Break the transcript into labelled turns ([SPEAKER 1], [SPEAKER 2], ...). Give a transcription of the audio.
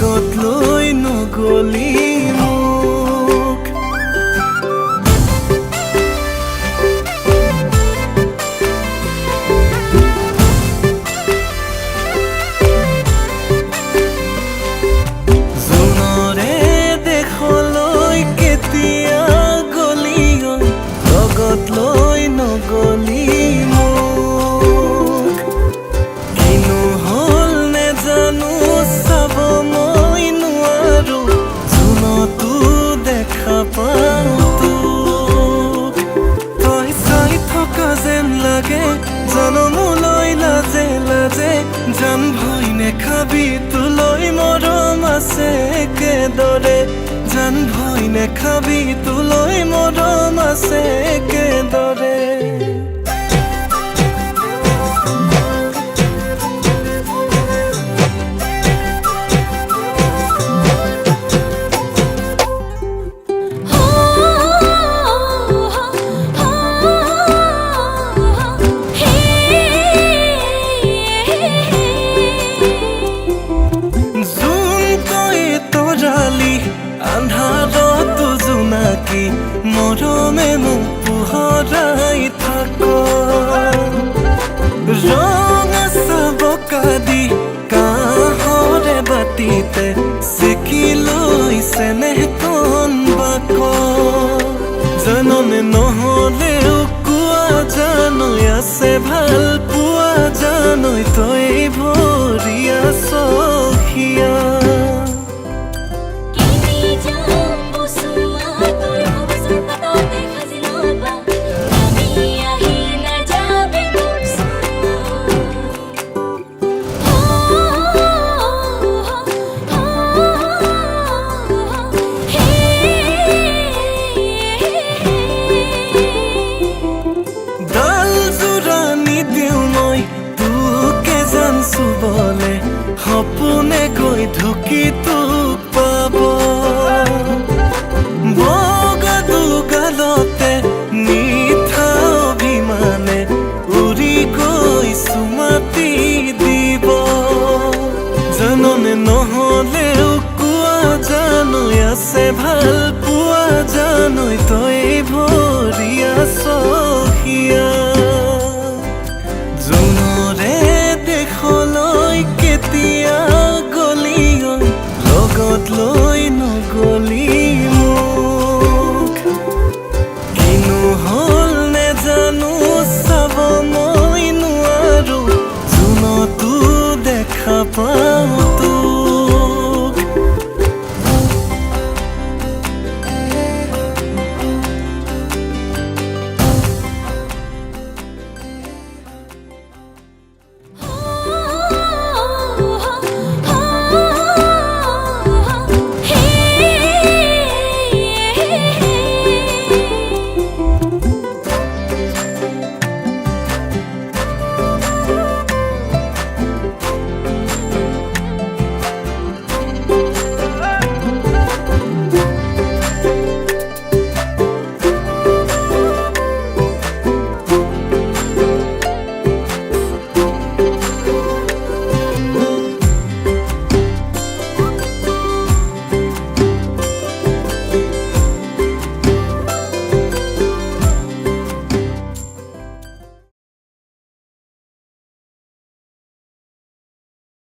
[SPEAKER 1] লগত লৈ নগলি মোক জোনৰে দেখলৈ কেতিয়া গলি লগত লৈ নগলি মোক কিনো হল নেজানো চাব মই নোৱাৰো জোনতো দেখা পাওঁ তোক তই চাই থকা যেন লাগে জনমলৈ লাজে লাজে জান ভয় নেখাবি তোলৈ মৰম আছে একেদৰে জান ভয় নেখাবি তোলৈ মৰম আছে একেদৰে আন্ধাৰতো জোনাকী মৰমে মোক পোহৰাই থাক ৰঙা চাবকা দি কাঁহৰে বাটিতে চেকি লৈ চেনেহ কণ বাক জনমে নহলেও কোৱা জানৈ আছে ভাল পোৱা জানৈ তই ভৰিয়া সখিয়া বলে সপোনে গৈ ঢুকি তোক পাব বগা দুগালতে মিঠা অভিমানে উৰি গৈ চুমাতি দিব জনমে নহলেও কোৱা জানৈ আছে ভাল পোৱা জানৈ তই ভৰিয়া সখিয়া